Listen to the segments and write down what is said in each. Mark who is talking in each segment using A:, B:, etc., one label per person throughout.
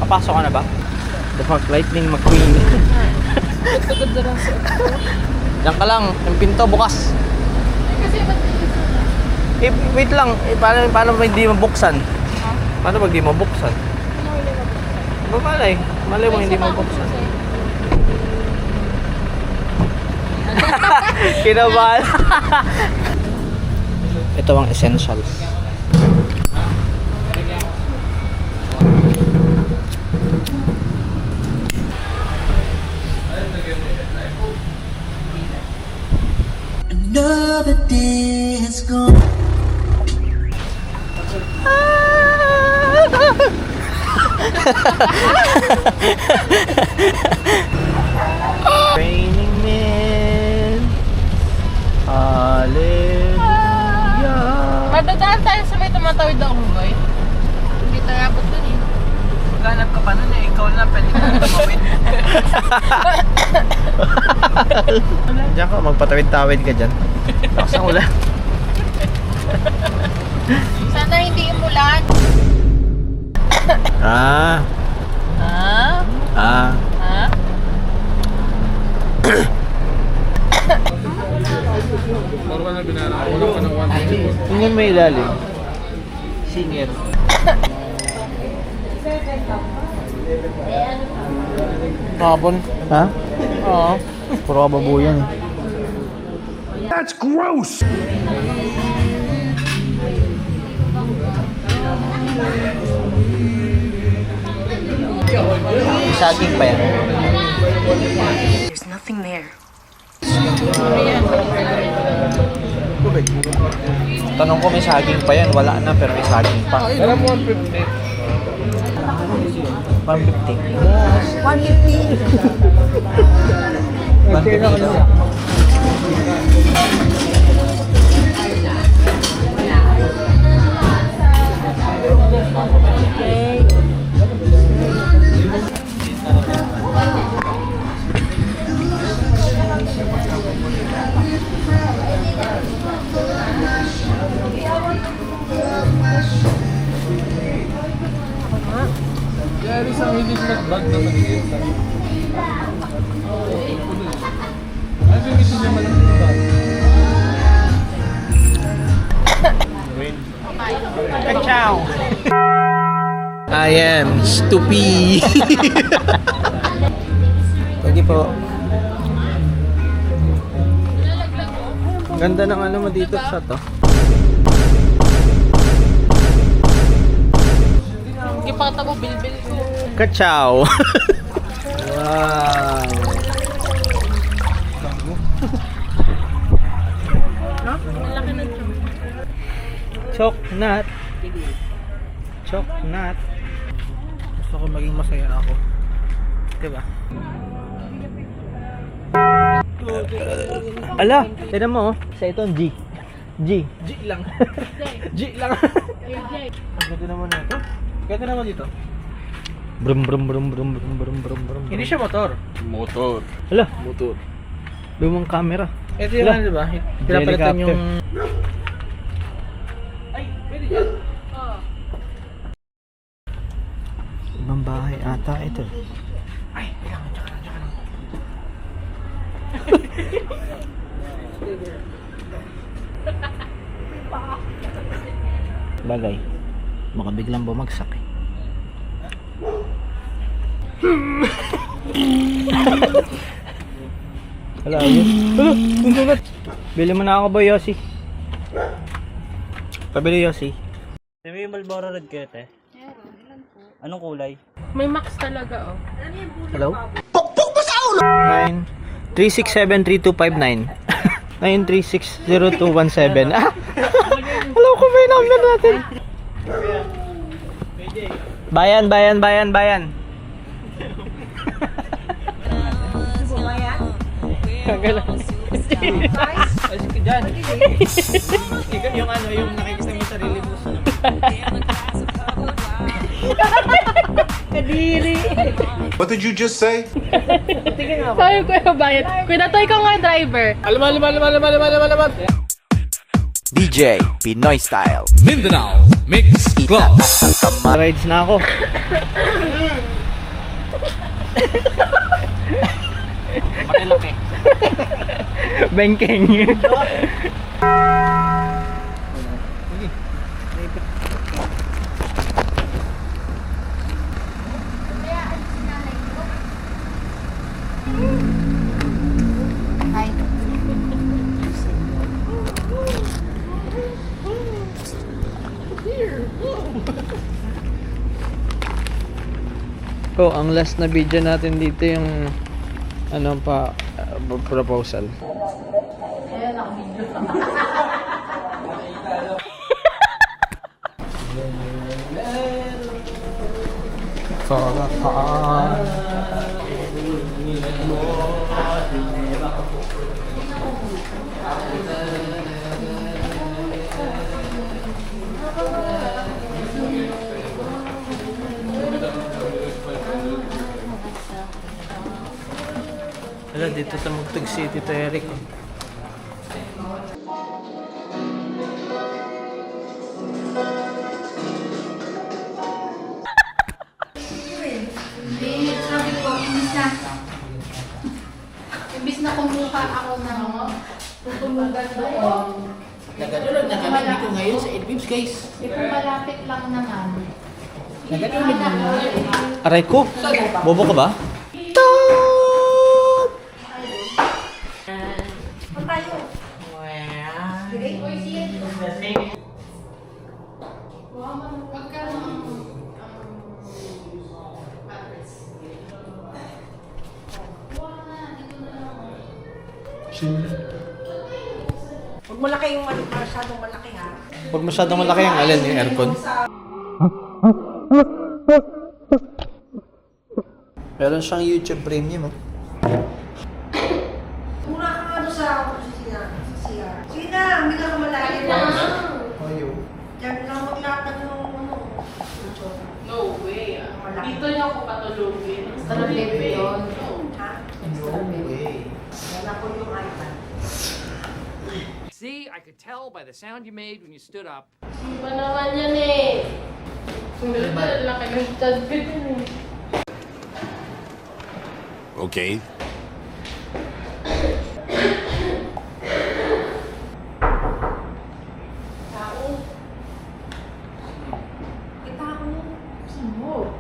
A: Nakapasok ka na ba? The fuck, Lightning McQueen.
B: Tugod na lang siya.
A: Diyan ka lang, yung pinto bukas.
B: Kasi ba't
A: Wait lang, paano ba hindi mabuksan? Paano ba hindi mabuksan? Malay mo hindi mabuksan. Kinabahan. Ito ang essentials.
C: Another day has gone.
A: Raining men. Hallelujah.
B: madadaan tayo sa may tumatawid na unggoy? Hindi tayo abot dun eh.
A: Maghanap ka pa nun eh. Ikaw na pwede ka na tumawid. Diyan ka, magpatawid-tawid ka dyan. Lakas ang ulan.
B: Sana hindi umulan.
A: Ah.
B: Ha?
A: Ah.
B: Ha?
A: Tingnan mo ilalim. Singer.
B: Rabon.
A: Ha?
B: Oo.
A: Puro kababuyan eh.
D: That's gross!
A: May saging pa yan.
C: There's nothing there.
A: Tubig. Tanong ko may saging pa yan. Wala na pero may saging pa.
B: Alam mo, 150.
A: 150. 150.
B: Kaya isang hindi mag-bag na mag-iit lang. Ano yung ito niya malaki na bag?
A: Ciao. I am stupid. Pwede po. Ganda ng ano mo dito sa to.
B: Hindi pa kita mo bilbil ko.
A: Ka-ciao. Wow.
B: Malaki na siya.
A: Choknat. Choknat. Gusto ko maging masaya ako. Diba? Ala, tignan mo oh. Sa itong G. G. G lang. G lang. Ganda naman na ito. Ganda naman dito. Brum brum brum brum brum brum brum brum. Hindi siya motor.
D: Motor.
A: Ala,
D: Motor.
A: lumang camera.
D: Ito yung ano diba?
A: Pinapalitan yung... Ibang bahay ata ito. Ay, kailangan tsaka lang. Bagay. Baka biglang bumagsak eh. Wala yun. Wala! Ang sulat! Bili mo na ako ba, Yossi? Pabili, Yossi.
E: May Marlboro Red kayo, te? Anong kulay?
B: May max talaga, oh.
A: Hello? Pukpuk mo sa ulo! 9367329 9360217. Ah! Alam ko ba yung number natin? Bayan, bayan, bayan, bayan. Ayos ka dyan. Ikaw yung ano, yung nakikita mo sarili mo sa
B: Kadiri.
D: What did you just say?
B: Sabi ko yung bayad. Kuya Toy, ikaw nga driver.
D: Alaman.
A: DJ Pinoy Style.
F: Mindanao Mix Club.
A: Rides na ako. Malaki. Bengkeng. Oh, ang last na video natin dito yung ano pa proposal. Wala, dito sa Mugtog City to Eric.
B: Hindi, sabi ko, imbis na kumuha ako ng tutulugan doon.
F: Nagkatulog na kami dito ngayon sa Edwibs, guys.
B: Kung malapit lang naman.
F: Nagkatulog na
A: Aray ko! Bobo ka ba?
F: Huwag malaki yung masyadong malaki ha.
A: Huwag masyadong malaki yung alin, yung aircon. Meron siyang YouTube Premium. Oh.
F: Mura ka nga doon sa CR. Sige na, hindi ka malalim na.
A: Ayaw.
F: Diyan lang maglatag ng ano.
B: No way. Dito niyo ako patulogin. Sa level yun.
F: Ha?
A: No way.
F: Wala ko yung iPad.
G: See, I could tell by the sound you made when you stood up.
B: Iba naman yan eh. Ang laki ng tadbit yun eh.
D: Okay.
B: Tao. Kita ako. Sino?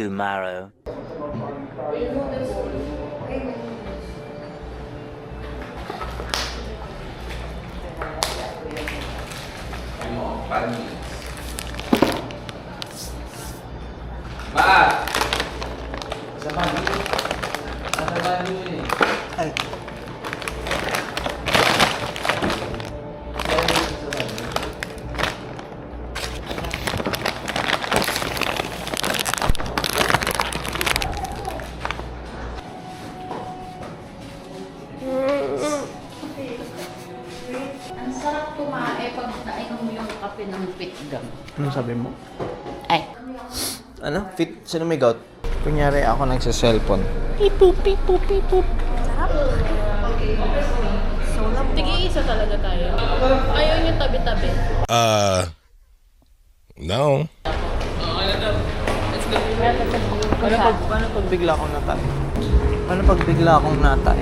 E: Tomorrow.
B: Ang sarap kumain pag nainom mo yung kape ng pitgam.
A: Ano sabi mo?
B: Ay.
A: Ano? Fit? Sino may gout? Kunyari ako nagsa-cellphone.
B: Tig-iisa talaga tayo. Ayaw yung tabi-tabi.
D: No.
A: Paano pag bigla akong natay? Paano pag bigla akong natay?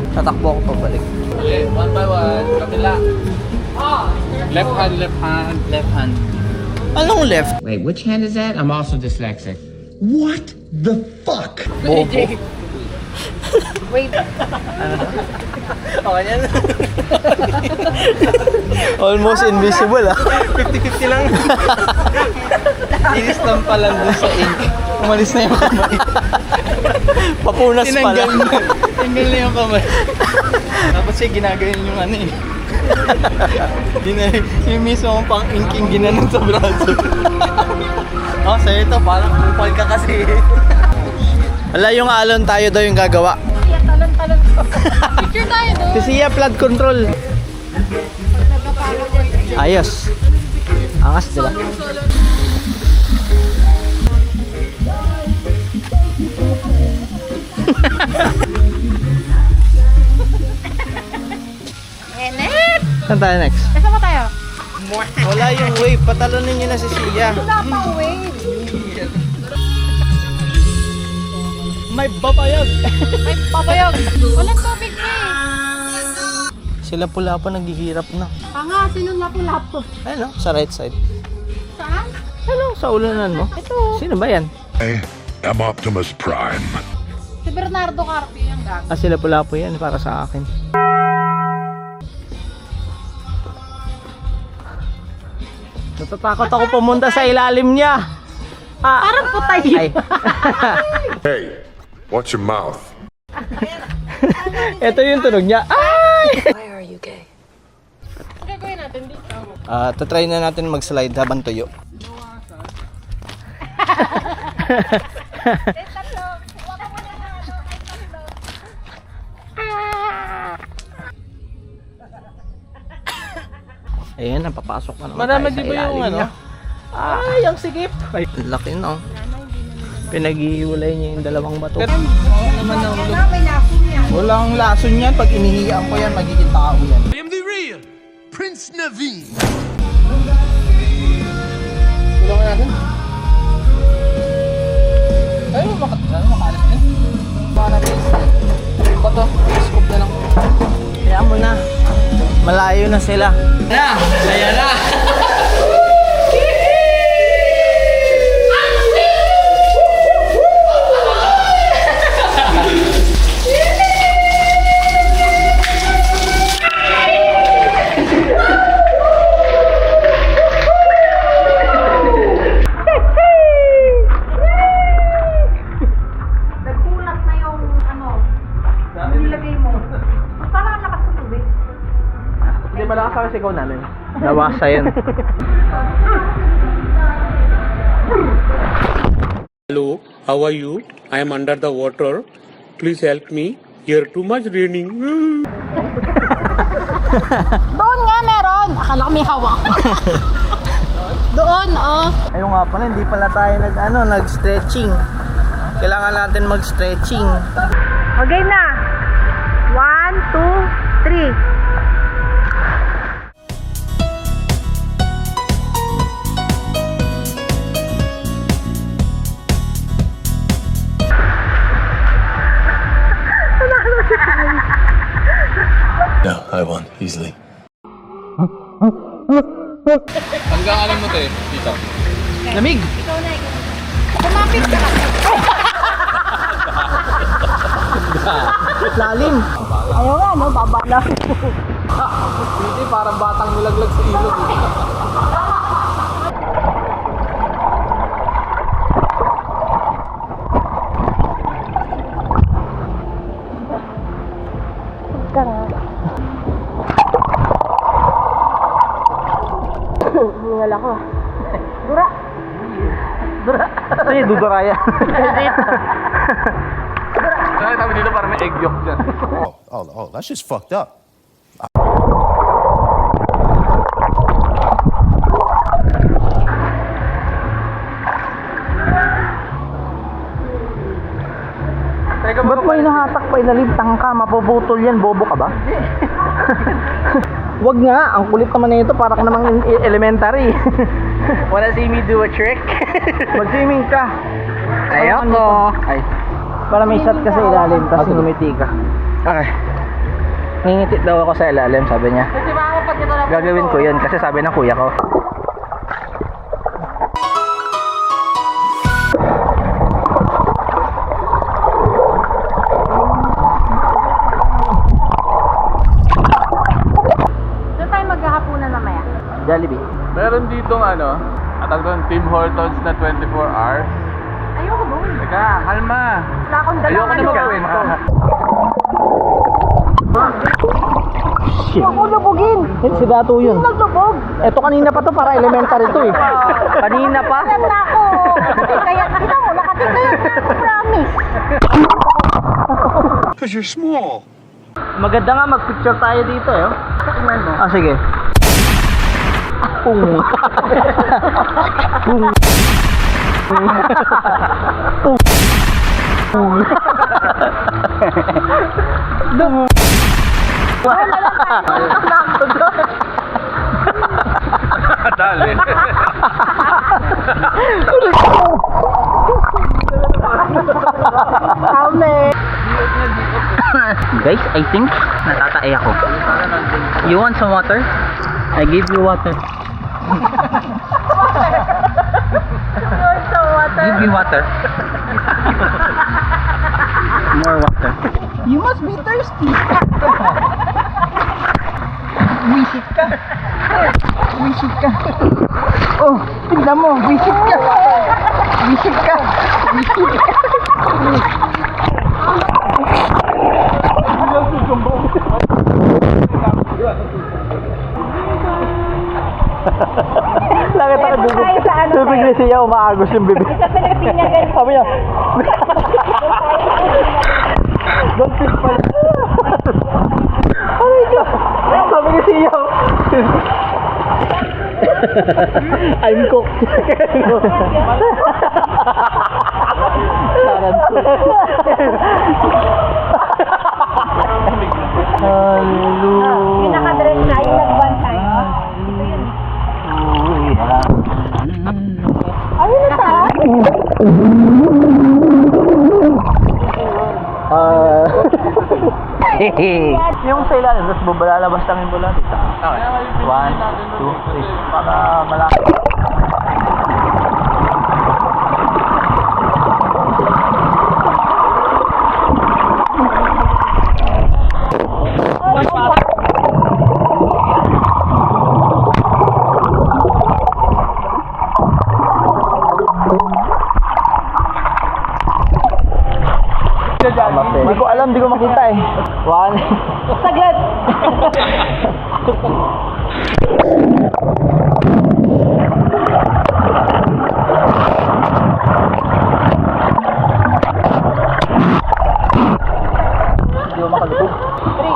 A: Tatakbo ako pabalik.
D: Okay, one by one. Kabila. Left hand, left hand.
A: Left hand. Anong left?
H: Wait, which hand is that? I'm also dyslexic.
C: What the fuck?
A: Bobo.
B: Wait.
A: Okay yan. Almost invisible ah. 50-50 lang. Inis lang pala dun sa ink. Umalis na yung kamay. Papunas pala. Tinanggal na yung kamay. Tapos siya ginagayon yung ano eh. Yung mismo ang pang-inking ginanon sa braso. Oh, sa'yo ito. Parang kupal ka kasi. Wala yung alon tayo daw yung gagawa.
B: Talon-talon. Picture tayo doon.
A: Si Sia flood control. Ayos. Angas sila.
B: Enet!
A: Saan tayo next?
B: Kasama tayo?
A: Wala yung wave. Patalonin nyo na si Sia.
F: Wala pang wave.
A: May babayag.
B: Papayag. Walang topic pa eh.
A: Sila pula pa naghihirap na.
B: Panga, sino lapo-lapo?
A: Ayun, sa right side.
B: Saan?
A: Hello, sa ulanan mo.
B: Ito.
A: Sino ba yan?
C: I am Optimus Prime.
B: Si Bernardo Carpio yung gag.
A: Sila pula po yan para sa akin. Natatakot ako pumunta sa ilalim niya. Parang putay. Ay.
C: Hey, watch your mouth.
A: Ito yung tunog niya. Ay!
B: Ang gagawin natin dito.
A: Tatry na natin mag-slide habang tuyo. Ayan, napapasok na naman
D: Marami
A: tayo
D: di
A: sa
D: ba yung
A: ilalim
D: ano?
A: niya. Ay, ang sikip! Ay, laki no. Pinaghihiwalay niya yung dalawang bato.
F: Kaya nga, may lason yan.
A: Walang lason yan. Pag inihiyaan ko yan, magiging tao yan.
C: Prince Naveen.
A: Tulungan natin. Ay, makalit na. Baka natin. Bato, scoop na lang. Kaya mo na. Malayo na sila. Saya na!
F: Nagkulat na yung nilagay mo. Parang ang lakas sa tubig.
A: Hindi malakas ang sigaw namin. Nawasa yan.
I: Hello, how are you? I am under the water. Please help me. Here too much raining.
B: Doon nga meron. Akala ko may hawak. Doon, oh.
A: Ayun nga pala, hindi pala tayo nag-stretching. Kailangan natin mag-stretching.
F: Okay na. 1, 2, 3.
C: No, I won easily.
D: Hanggang alam mo te, dito.
A: Lamig!
B: Kumapit ka.
A: Lalim!
F: Ayaw nga, no? Baba na.
D: Hindi, parang batang nilaglag sa ilog.
F: Hingal ako. Dura.
A: Ano yung duduraya?
D: Kaya kami dito parang may egg yolk dyan.
C: Oh, that's just fucked up.
A: Teka, ba't mo inahatak pa ilalim? Tangka, mapuputol yan. Bobo ka ba? Wag nga, ang kulit naman na ito. Parang namang elementary. Wanna see me do a trick? Mag-swimming ka. Ayoko. Ay. Para may shot ka sa ilalim, tapos ngumiti ka. Okay. Ngingiti daw ako sa ilalim, sabi niya.
B: Kasi baka pag ito na
A: Gagawin ko yun kasi sabi ng kuya ko.
B: Doon tayo maghahapunan mamaya.
A: Jollibee.
D: Meron ditong atag doon, Tim Hortons na 24 hours.
B: Ayoko doon.
D: Teka, kalma.
B: Wala akong
D: Ayoko
B: dalang
D: na magkwento.
A: Shit. Ako lubugin. Si Dato yun.
F: Naglubog.
A: Eto kanina pa to, para elementary to eh. Kanina pa.
F: Ganda ako. Kaya, kita mo, nakatikaya na ako, promise.
C: Because you're small.
A: Maganda nga mag-picture tayo dito eh. Ah, sige. Pung. Pung. Pung. Pung.
D: Dali.
A: Guys, I think natatae ako. You want some water? I give you water. Give me water. More water. You must be thirsty. Wisit ka. Wisit ka. Oh, tignan mo. Wisit ka. Wisit ka. Wisit ka. Langit ako dugog. Tubig na siya, umaagos yung bibig. Sabi niya. Don't fish pala. Aray ka. Sabi niya siya. I'm cooked.
F: Yung nakadress na, yung nag-one time. Ayun na ta.
A: Yung sa ilalim, tapos bubalalabas lang yung bola dito. Okay. 1, 2, 3. Para malaki. Hindi ko alam, hindi ko makita eh. 1.
F: Saglit.
A: Hindi ko makalutog. 3.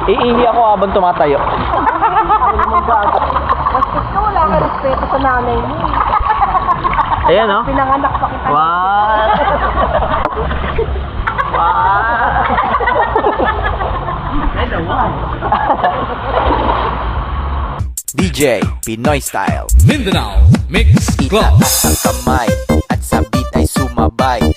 A: Iihi ako habang tumatayo.
F: Basta wala ka respeto sa nanay mo.
A: Ayan o.
F: Pinanganak pa kita.
A: Wow!
J: DJ Pinoy Style.
D: Mindanao Mix Club.
J: Itaas ang kamay at sa beat ay sumabay.